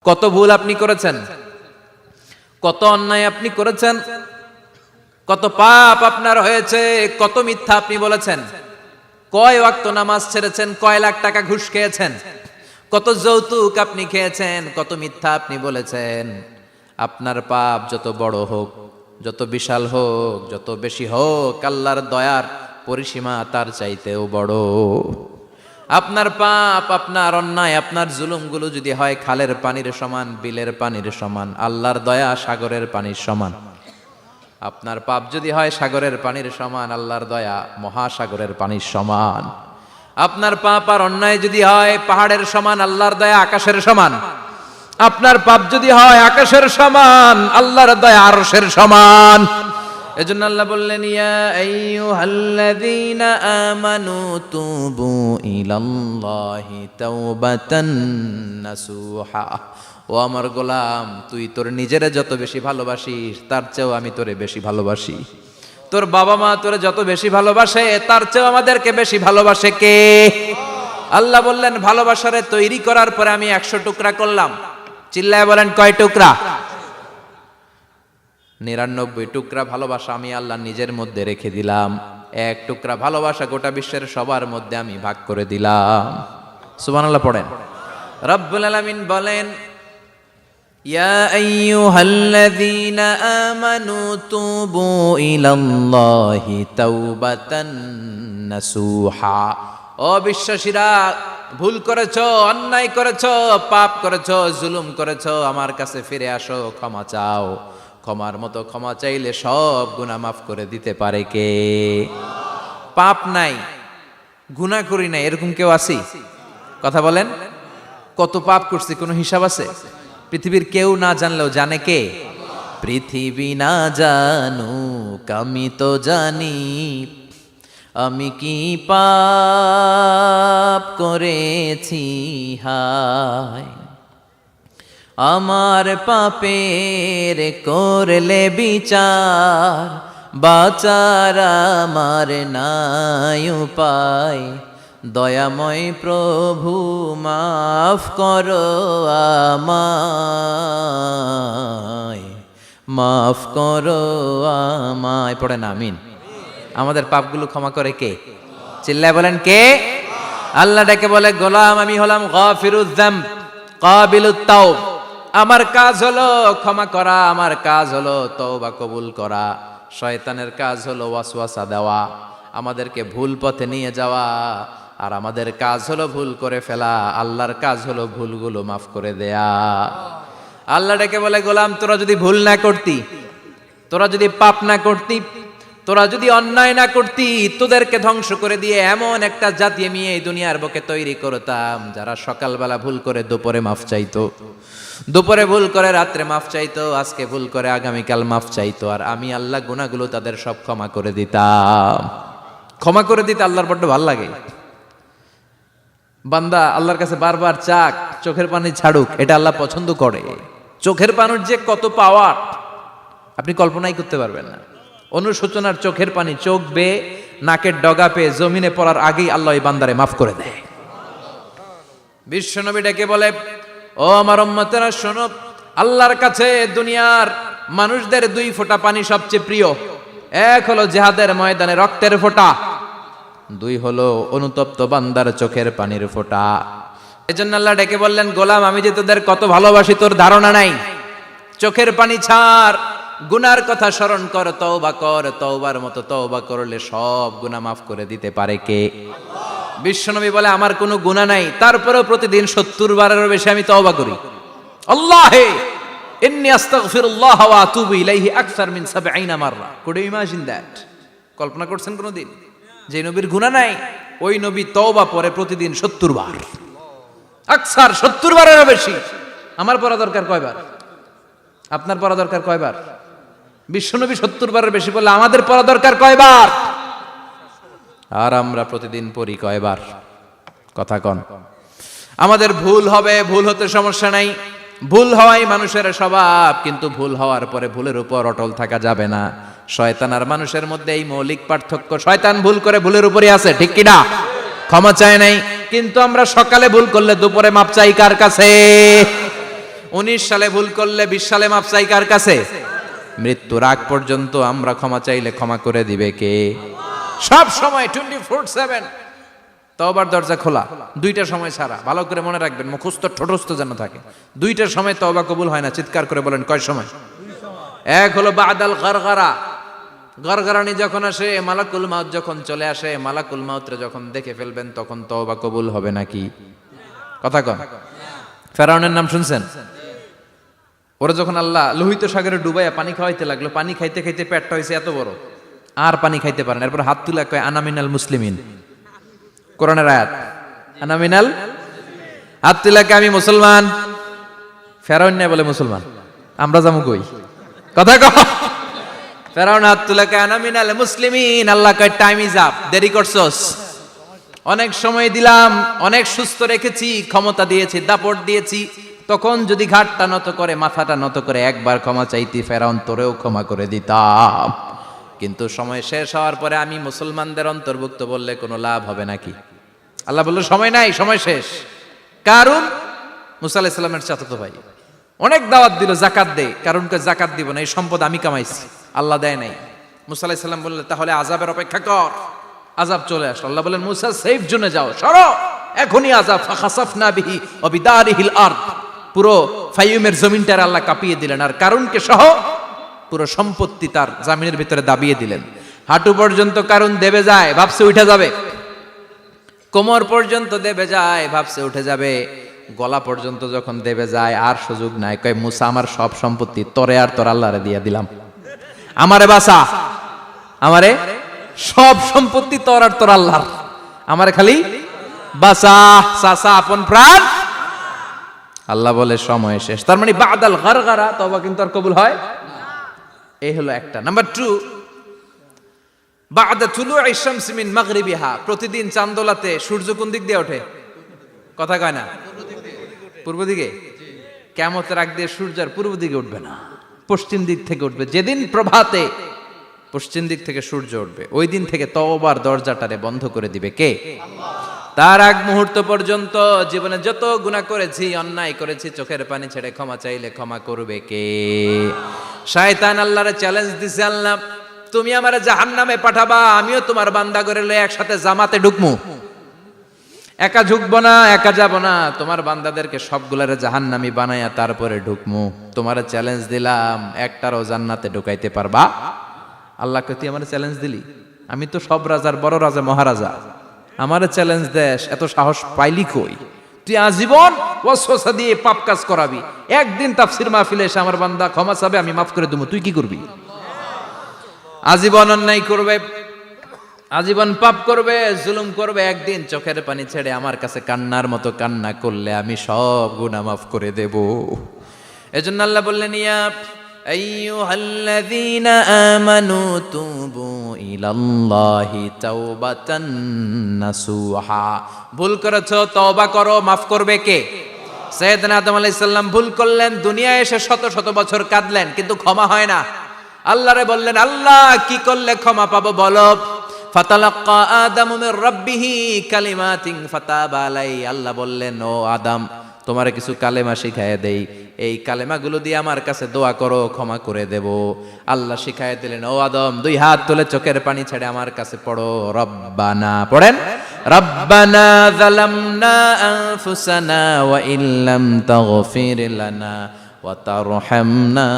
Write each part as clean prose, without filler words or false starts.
কত ভুল আপনি করেছেন, কত অন্যায় আপনি করেছেন, কত পাপ আপনার হয়েছে, কত মিথ্যা আপনি বলেছেন, কয় ওয়াক্ত নামাজ ছেড়েছেন, কয় লাখ টাকা ঘুষ খেয়েছেন, কত যৌতুক আপনি খেয়েছেন, কত মিথ্যা আপনি বলেছেন। আপনার পাপ যত বড় হোক, যত বিশাল হোক, যত বেশি হোক, আল্লাহর দয়ার পরিসীমা তার চাইতেও বড়। আপনার পাপ, আপনার অন্যায়, আপনার জুলুমগুলো যদি হয় খালের পানির সমান, বিলের পানির সমান, আল্লাহর দয়া সাগরের পানির সমান। আপনার পাপ যদি হয় সাগরের পানির সমান, আল্লাহর দয়া মহাসাগরের পানির সমান। আপনার পাপ আর অন্যায় যদি হয় পাহাড়ের সমান, আল্লাহর দয়া আকাশের সমান। আপনার পাপ যদি হয় আকাশের সমান, আল্লাহর দয়া আরশের সমান। এজন্য আল্লাহ বললেন, ইয়া আইয়ুহাল্লাযীনা আমানু তুবু ইলাল্লাহি তাওবাতান নাসুহা। ও আমার গোলাম, তুই তোর নিজেরে যত বেশি ভালোবাসিস তার চেয়েও আমি তোরে বেশি ভালোবাসি। তোর বাবা মা তোরে যত বেশি ভালোবাসে তার চেয়েও আমাদেরকে বেশি ভালোবাসে কে? আল্লাহ বললেন, ভালোবাসারে তৈরি করার পরে আমি 100 টুকরা করলাম। চিল্লায় বলেন, কয় টুকরা? 99 টুকরা ভালোবাসা আমি আল্লাহ নিজের মধ্যে রেখে দিলাম। 1 টুকরা ভালোবাসা গোটা বিশ্বের সবার মধ্যে আমি ভাগ করে দিলাম। সুবহানাল্লাহ পড়েন। রব্বুল আলামিন বলেন, ইয়া আইয়ুহাল্লাযীনা আমানু তুবু ইলাল্লাহি তাওবাতান নাসুহা। ও বিশ্বাসীরা, ভুল করেছো, অন্যায় করেছো, পাপ করেছো, জুলুম করেছো, আমার কাছে ফিরে আসো, ক্ষমা চাও। ক্ষমার মতো ক্ষমা চাইলে সব গুনাহ মাফ করে দিতে পারে কে? পাপ নাই, গুনাহ করি নাই, এরকম কেউ আছি? কথা বলেন। কত পাপ করছি, কোনো হিসাব আছে? পৃথিবীর কেউ না জানলেও জানে কে? পৃথিবী না জানুক আমি তো জানি, আমি কি পাপ করেছি হায়। আমার পাপের করলে বিচার, বাঁচার আমার নাই উপায়। দয়াময় প্রভু মাফ করো আমায়, মাফ করো আমায়। পড়েন আমিন। আমাদের পাপগুলো ক্ষমা করে কে? চিল্লায় বলেন, কে? আল্লাহ ডেকে বলে, গোলাম আমি হলাম গাফিরুয যামব কাবিলুত তাওব। আমার কাজ হলো ক্ষমা করা, আমার কাজ হলো তওবা কবুল করা। শয়তানের কাজ হলো ওয়াসওয়াসা দেওয়া, আমাদেরকে ভুল পথে নিয়ে যাওয়া। আর আমাদের কাজ হলো ভুল করে ফেলা, আল্লাহর কাজ হলো ভুলগুলো মাফ করে দেয়া। আল্লাহ ডেকে বলে, গোলাম তোরা যদি ভুল না করতি, তোরা যদি পাপ না করতি, তোরা যদি অন্যায় না করতি, তোদেরকে ধ্বংস করে দিয়ে এমন একটা জাতি আমি এই দুনিয়ার বুকে তৈরি করতাম যারা সকালবেলা ভুল করে দুপুরে মাফ চাইতো, দুপুরে ভুল করে রাত্রে মাফ চাইতো, আজকে ভুল করে আগামীকাল মাফ চাইতো। আর আমি আল্লাহ গুনাহগুলো তাদের সব ক্ষমা করে দিতাম। ক্ষমা করে দিতে আল্লাহর বড্ড ভালো লাগে। বান্দা আল্লাহর কাছে বারবার চাক, চোখের পানি ছাড়ুক, এটা আল্লাহ পছন্দ করে। চোখের পানির যে কত পাওয়ার আপনি কল্পনাই করতে পারবেন না। অনুশোচনার চোখের পানি চোখ বেয়ে নাকের ডগা পেয়ে জমিনে পড়ার আগেই আল্লাহ এই বান্দারে মাফ করে দেয়। বিশ্বনবী ডেকে বলে, ও আমার উম্মতেরা শোনো, আল্লাহর কাছে দুনিয়ার মানুষদের 2 ফোঁটা পানি সবচেয়ে প্রিয়। এক হলো জিহাদের ময়দানে রক্তের ফোঁটা, 2 হলো অনুতপ্ত বান্দার চোখের পানির ফোঁটা। এজন্য আল্লাহ ডেকে বললেন, গোলাম আমি যে তোদের কত ভালোবাসি তোর ধারণা নাই। চোখের পানি ছাড়, গুনার কথা স্মরণ কর, তওবা কর। তওবার মতো তওবা করলে সব গুনাহ মাফ করে দিতে পারে কে? বিশ্বনবী বলে, আমার কোনো গুনাহ নাই, তারপরেও প্রতিদিন 70 বারেরও বেশি আমি তওবা করি। আল্লাহে ইন্নী আস্তাগফিরুল্লাহ ওয়া আতুবু ইলাইহি আকসার মিন 70 মাররা। Could you imagine that? কল্পনা করছেন কোনদিন যে নবীর গুনাহ নাই, ওই নবী তওবা পড়ে প্রতিদিন 70 বার, আকসার 70 বারেরও বেশি। আমার পড়া দরকার কয়বার? আপনার পড়া দরকার কয়বার? বিশ্বনবী 70 বারের বেশি বললে আমাদের পড়া দরকার কয়বার? আর আমরা প্রতিদিন পড়ি কয়বার? কথা কন। আমাদের ভুল হবে, ভুল হতে সমস্যা নাই, ভুল হওয়াই মানুষের স্বভাব। কিন্তু ভুল হওয়ার পরে ভুলের উপর অটল থাকা যাবে না। শয়তান আর মানুষের মধ্যে এই মৌলিক পার্থক্য। শয়তান ভুল করে ভুলের উপরই আছে, ঠিক কি না? ক্ষমা চায় নাই, কিন্তু আমরা সকালে ভুল করলে দুপুরে মাপ চাই কার কাছে? 19 সালে ভুল করলে 20 সালে মাপ চাই কার কাছে? মৃত্যুর আগ পর্যন্ত আমরা ক্ষমা চাইলে ক্ষমা করে দিবে কে? সব সময় 24/7 তওবার দরজা খোলা, দুইটার সময় ছাড়া। ভালো করে মনে রাখবেন, মুখস্থ ঠোঁটস্থ যেন থাকে। দুইটার সময় তওবা কবুল হয় না, চিৎকার করে বলেন কয় সময়? এক হলো বাদাল গারগারা, গরগরানি যখন আসে, মালাকুল মাউত যখন চলে আসে, মালাকুল মাউতরে যখন দেখে ফেলবেন তখন তওবা কবুল হবে নাকি? কথা কন। ফেরাউনের নাম শুনছেন? ওরা যখন আল্লাহ লোহিত সাগরে ডুবাইয়া পানি খাওয়াইতে লাগলো, পানি খাইতে খাইতে পেটটা হয়েছে এত বড়, আর পানি খাইতে পারেন। এরপর হাত তুলে কয় আনা মিনাল মুসলিমিন, কোরআনের আয়াত, আনা মিনাল, হাত তুলে কয় আমি মুসলমান। ফেরাউন না বলে মুসলমান, আমরা যাবো কই? কথা কও। ফেরাউন হাত তুলে কয় আনা মিনাল মুসলিমিন। আল্লাহ কয় টাইম ইজ আপ, দেরি করছস, অনেক সময় দিলাম, অনেক সুস্থ রেখেছি, ক্ষমতা দিয়েছি, দাপট দিয়েছি, তখন যদি ঘাটটা নত করে, মাথাটা নত করে একবার ক্ষমা চাইতি, ফেরাউন তোরেও ক্ষমা করে দিতাম। কিন্তু সময় শেষ হওয়ার পরে আমি মুসলমানদের অন্তর্ভুক্ত বললে কোনো লাভ হবে নাকি? আল্লাহ বলল সময় নাই, সময় শেষ। কারণ মুসা আলাইহিস সালামের চাচাতো ভাই অনেক দাওয়াত দিল, জাকাত দে। কারণকে জাকাত দিব না, এই সম্পদ আমি কামাইছি, আল্লাহ দেয় নাই। মুসা আলাইহিস সালাম বললেন তাহলে আযাবের অপেক্ষা কর। আযাব চলে আসলো। আল্লাহ বলেন মুসা সেফ জোনে যাও, সরো, এখনই আযাব। ফাখাসাফনা বিহি ওয়া বিদারিহিল আরদ, পুরো ফাইয়ুমের জমিনটার আল্লাহ কাঁপিয়ে দিলেন, আর কারুনকে সহ পুরো সম্পত্তি তার জামিনের ভিতরে দাবিয়ে দিলেন। হাঁটু পর্যন্ত কারুন দেবে যায়, ভাবছে উঠে যাবে। কোমর পর্যন্ত দেবে যায়, ভাবছে উঠে যাবে। গলা পর্যন্ত যখন দেবে যায় আর সুযোগ নাই। কয় মুসা আমার সব সম্পত্তি তোরে আর তোর আল্লাহরে দিয়ে দিলাম, আমারে বাঁচা, আমারে সব সম্পত্তি তোর আর তোর আল্লাহর, আমারে খালি বাঁচা, চাচা আপন প্রাণ। আল্লাহ বলে সময় শেষ। তার মানে বাদাল গারগারা তওবা কিন্তু আর কবুল হয়। এই হলো একটা। নাম্বার 2, বাদা তুলুই শামস মিন মাগরিবিহা, প্রতিদিন চাঁদোলাতে সূর্য কোন দিক দিয়ে ওঠে? কথা কয় না? পূর্ব দিকে। কিয়ামতের আগ দিয়ে সূর্য আর পূর্ব দিকে উঠবে না, পশ্চিম দিক থেকে উঠবে। যেদিন প্রভাতে পশ্চিম দিক থেকে সূর্য উঠবে, ওই দিন থেকে তওবার দরজাটারে বন্ধ করে দিবে কে? তার আগ মুহূর্ত পর্যন্ত জীবনে যত গুনাহ করেছি, অন্যায় করেছি, চোখের পানি ছেড়ে ক্ষমা চাইলে ক্ষমা করবে কে? শয়তান আল্লাহরে চ্যালেঞ্জ দিছে, আল্লাহ তুমি আমারে জাহান্নামে পাঠাবা, আমিও তোমার বান্দা করে লয়ে একসাথে জামাতে ঢুকমু, একা ঢুকবো না, একা যাব না, তোমার বান্দাদেরকে সবগুলারে জাহান্নামী বানায়া তারপরে ঢুকমু। তোমারে চ্যালেঞ্জ দিলাম, একটারও জান্নাতে ঢুকাইতে পারবা? আল্লাহকে তুই আমারে চ্যালেঞ্জ দিলি? আমি তো সব রাজার বড় রাজা, মহারাজা, আমারে চ্যালেঞ্জ দেশ, এত সাহস পাইলি কই? তুই আজীবন ওয়াসওয়াসা দিয়ে পাপ কাজ করাবি, একদিন তাফসীর মাহফিলে এসে আমার বান্দা ক্ষমা চাবে, আমি মাফ করে দেবো, তুই কি করবি? আজীবন অন্যায় করবে, আজীবন পাপ করবে, জুলুম করবে, একদিন চোখের পানি ছেড়ে আমার কাছে কান্নার মতো কান্না করলে আমি সব গুনাহ মাফ করে দেব। এজন্য আল্লাহ বললেন ইয়া আইয়ুহাল্লাযীনা আমানু তুবু ইলাল্লাহি তাওবাতান নাসুহা, ভুল করেছো তওবা করো, মাফ করবে কে? সাইয়েদনা আদম আলাইহিস সালাম ভুল করলেন, দুনিয়ায় এসে শত শত বছর কাঁদলেন, কিন্তু ক্ষমা হয় না। আল্লাহরে বললেন আল্লাহ কি করলে ক্ষমা পাবো বলো? ফাতালাক্কা আদামু মির রাব্বিহি কালিমাতিন ফাতাবা আলাইহি, আল্লাহ বললেন ও আদম তোমারে কিছু কালেমা শিখায় দেই, এই কালেমাগুলো দিয়ে আমার কাছে দোয়া করো, ক্ষমা করে দেব। আল্লাহ শিখায় দিলেন ও আদম দুই হাত তুলে চোখের পানি ছেড়ে আমার কাছে পড়ো রব্বানা, পড়েন রব্বানা যালামনা আনফুসানা ওয়া ইল্লাম তাগফির লানা ওয়া তারহামনা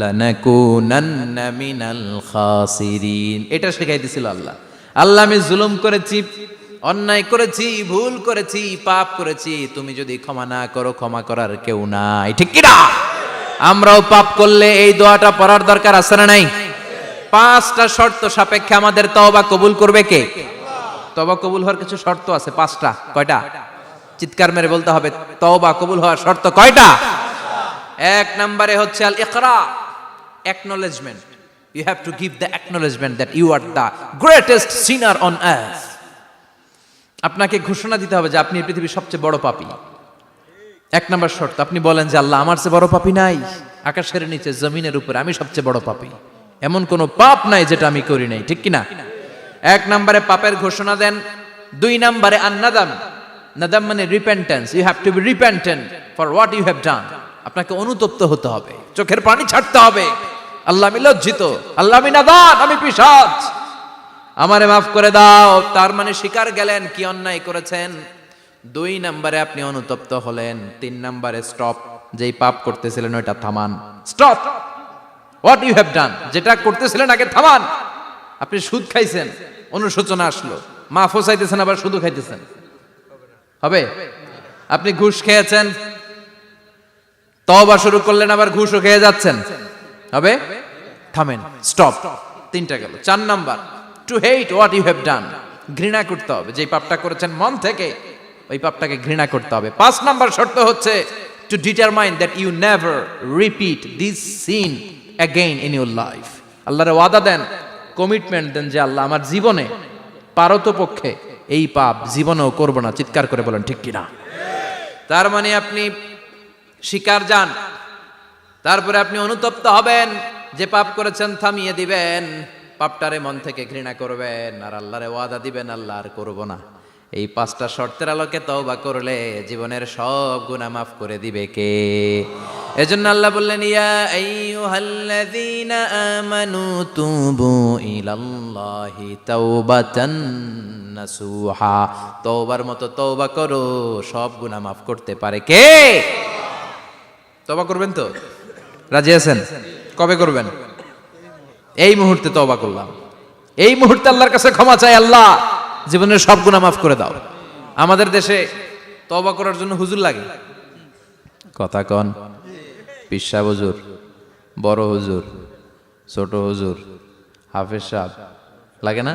লানাকুনান্না মিনাল খাসিরিন। এটা শিখাই দিছিল আল্লাহ। আল্লাহ আমি জুলুম করেছি, অন্যায় করেছি, ভুল করেছি, পাপ করেছি, তুমি যদি ক্ষমা না করো ক্ষমা করার কেউ নাই, ঠিক কি না? আমরাও পাপ করলে এই দোয়াটা পড়ার দরকার আছে না নাই? 5টা শর্ত সাপেক্ষে আমাদের তওবা কবুল করবে কে? তওবা কবুল হওয়ার কিছু শর্ত আছে 5টা। কয়টা? চিৎকার মেরে বলতে হবে, তওবা কবুল হওয়ার শর্ত কয়টা? 1 নম্বরে হচ্ছে আল ইকরা, acknowledgement. You have to give the acknowledgement that you are the greatest sinner on earth. আপনাকে ঘোষণা দিতে হবে যে আপনি এই পৃথিবীর সবচেয়ে বড় পাপী। 1 নম্বর শর্ত, আপনি বলেন যে আল্লাহ আমার চেয়ে বড় পাপী নাই, আকাশের নিচে জমিনের উপরে আমি সবচেয়ে বড় পাপী, এমন কোনো পাপ নাই যেটা আমি করি নাই, ঠিক কি না? 1 নম্বরে পাপের ঘোষণা দেন। 2 নম্বরে আন্নাদাম, নাদাম মানে repentance, you have to be repentant for what you have done. আপনাকে অনুতপ্ত হতে হবে, চোখের পানি ছাড়তে হবে। আল্লাহ আমি লজ্জিত, আল্লাহ আমি নাদান, আমি পিশাচ, আমারে মাফ করে দাও। তার মানে স্বীকার গেলেন কি অন্যায় করেছেন। 2 নম্বরে আপনি অনুতপ্ত হলেন। 3 নম্বরে স্টপ, যেই পাপ করতেছিলেন ওইটা থামান। Stop what you have done, যেটা করতেছিলেন আগে থামান। আপনি সুদ খাইছেন, অনুশোচনা আসলো, মাফও চাইতেছেন, আবার সুদও খাইতেছেন, হবে? আপনি ঘুষ খেয়েছেন, তওবা শুরু করলেন, আবার ঘুষও খেয়ে যাচ্ছেন, হবে? থামেন, স্টপ। 3টা গেল। 4 number, to hate what you have done, ঘৃণা করতে হবে। যে পাপটা করেছেন মন থেকে, ওই পাপটাকে ঘৃণা করতে হবে। 5 নাম্বার শর্ত হচ্ছে to determine that you never repeat this sin again in your life. আল্লাহরে ওয়াদা দেন, কমিটমেন্ট দেন যে আল্লাহ আমার জীবনে পারতপক্ষে এই পাপ জীবনেও করব না। চিৎকার করে বলেন ঠিক কিনা? তার মানে আপনি স্বীকার যান, তারপরে আপনি অনুতপ্ত হবেন, যে পাপ করেছেন থামিয়ে দিবেন, পাপটারে মন থেকে ঘৃণা করবেন, আর আল্লাহরে ওয়াদা দিবেন আল্লাহ আর করব না। এই 5টা শর্তের আলোকে তওবা করলে জীবনের সব গুনাহ মাফ করে দিবে কে? এজন্য আল্লাহ বললেন, ইয়া আইয়ুহাল্লাযীনা আমানু তুবু ইলাল্লাহি তাওবাতান নাসুহা। তওবার মতো তওবা করো, সব গুনাহ মাফ করতে পারে কে? তওবা করবেন তো? রাজি আছেন? কবে করবেন? এই মুহূর্তে তওবা করলাম, এই মুহূর্তে আল্লাহর কাছে ক্ষমা চাই, আল্লাহ জীবনের সব গুনাহ মাফ করে দাও। আমাদের দেশে তওবা করার জন্য হুজুর লাগে, কথা কন, পীর সাহেব হুজুর, বড় হুজুর, ছোট হুজুর, হাফেজ সাহেব লাগে না?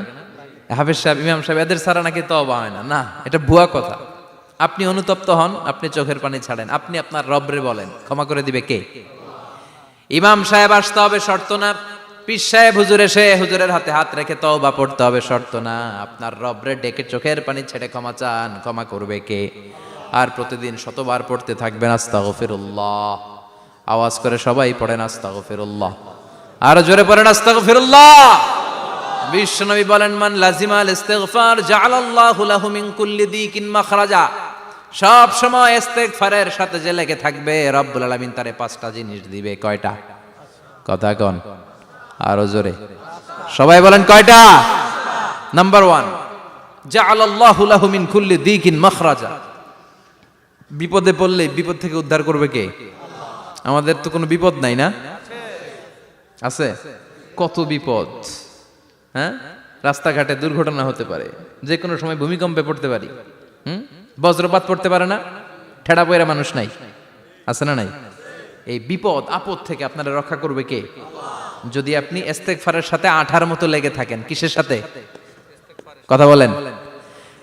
হাফেজ সাহেব, ইমাম সাহেব, এদের ছাড়া নাকি তওবা হয় না। না, এটা ভুয়া কথা। আপনি অনুতপ্ত হন, আপনি চোখের পানি ছাড়েন, আপনি আপনার রবরে বলেন, ক্ষমা করে দিবে কে? ইমাম সাহেব আসতে হবে শর্ত না, পীর সাহেব হুজুর এসে হুজুরের হাতে হাত রেখে তওবা পড়তে হবে শর্ত না। আপনার রবরে ডেকে চোখের পানি ছেড়ে ক্ষমা চান, ক্ষমা করবে কে? আর প্রতিদিন শতবার পড়তে থাকবেন আস্তাগফিরুল্লাহ। আওয়াজ করে সবাই পড়েন আস্তাগফিরুল্লাহ, আর জোরে পড়েন আস্তাগফিরুল্লাহ। বিশ্বনবী বলেন, মান লাজিমাল ইস্তিগফার জাআলাল্লাহু লাহু মিন কুল্লি দিকিন মাখরাজা। সব সময় ইস্তিগফারের সাথে যে লেগে থাকবে, রব্বুল আলামিন তারে 5টা জিনিস দিবে। কয়টা? কথা কন, আরো জোরে সবাই বলেন কয়টা? নাম্বার 1, জাআলাল্লাহু লাহু মিন কুল্লি দিকিন মাখরাজা। বিপদে পড়লে বিপদ থেকে উদ্ধার করবে কে? আমাদের তো কোনো বিপদ নাই না? আছে? কত বিপদ, হ্যাঁ? রাস্তাঘাটে দুর্ঘটনা হতে পারে, যে কোনো সময় ভূমিকম্পে পড়তে পারি, বজ্রপাত পড়তে পারে না, ঠেড়া পয়রা মানুষ নাই, আছে না নাই? এই বিপদ আপদ থেকে আপনারা রক্ষা করবে কে? যদি আপনি ইস্তেগফারের সাথে আঠার মতো লেগে থাকেন। কিসের সাথে? কথা বলেন।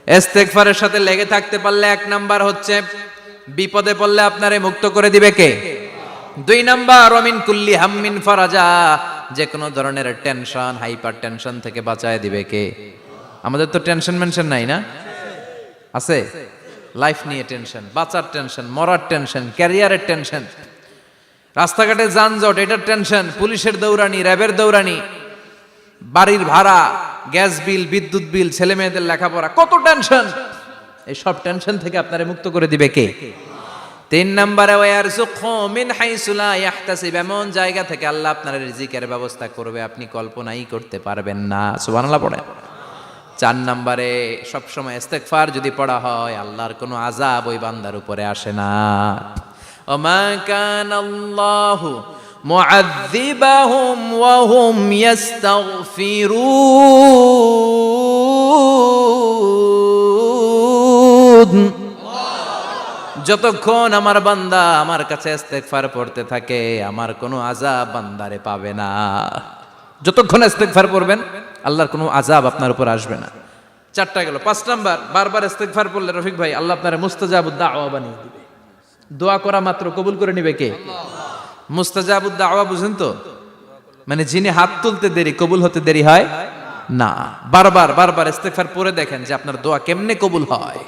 ইস্তেগফারের সাথে লেগে থাকতে পারলে 1 নাম্বার হচ্ছে বিপদে পড়লে আপনারে মুক্ত করে দিবে কে? 2 নাম্বার, ওমিন কুল্লি হাম্মিন ফারাজা, যে কোনো ধরনের টেনশন, হাইপার টেনশন থেকে বাঁচায় দিবে কে? আমাদের তো টেনশন মেনশন নাই না? আছে? লাইফ নিয়ে টেনশন, বাঁচার টেনশন, মরার টেনশন, ক্যারিয়ারের টেনশন, রাস্তাঘাটে যানজট, এটার টেনশন, পুলিশের দৌড়ানি, র্যাবের দৌড়ানি, বাড়ির ভাড়া, গ্যাস বিল, বিদ্যুৎ বিল, ছেলে মেয়েদের লেখাপড়া, কত টেনশন। এই সব টেনশন থেকে আপনারে মুক্ত করে দিবে কে? 3 নম্বরে, ওয়ারযুকহু মিন হাইসু লা ইয়াহতাসিব, এমন জায়গা থেকে আল্লাহ আপনার রিজিকের ব্যবস্থা করবে আপনি কল্পনাই করতে পারবেন না। সুবহানাল্লাহ পড়েন। 4 নম্বরে, সবসময় ইস্তেগফার যদি পড়া হয়, আল্লাহর কোনো আযাব ওই বান্দার উপরে আসে না। ওমা কানাল্লাহু মুআযযিবাহুম ওয়া হুম ইস্তাগফিরুন। যতক্ষণ আমার বান্দা আমার কাছে ইস্তেগফার পড়তে থাকে, আমার কোনো আযাব বান্দারে পাবে না। যতক্ষণ ইস্তেগফার পড়বেন, আল্লাহর কোনো আযাব আপনার উপর আসবে না। 4টা গেল। 5 নাম্বার, বারবার ইস্তেগফার পড়লে রফিক ভাই আল্লাহ আপনারে মুস্তাজাবুদ দাওয়া বানিয়ে দিবে। দোয়া করা মাত্র কবুল করে নিবে কে? মুস্তাজাবুদ দাওয়া বুঝেন তো? মানে যিনি হাত তুলতে দেরি, কবুল হতে দেরি হয় না। বারবার বারবার ইস্তেগফার পড়ে দেখেন যে আপনার দোয়া কেমনে কবুল হয়।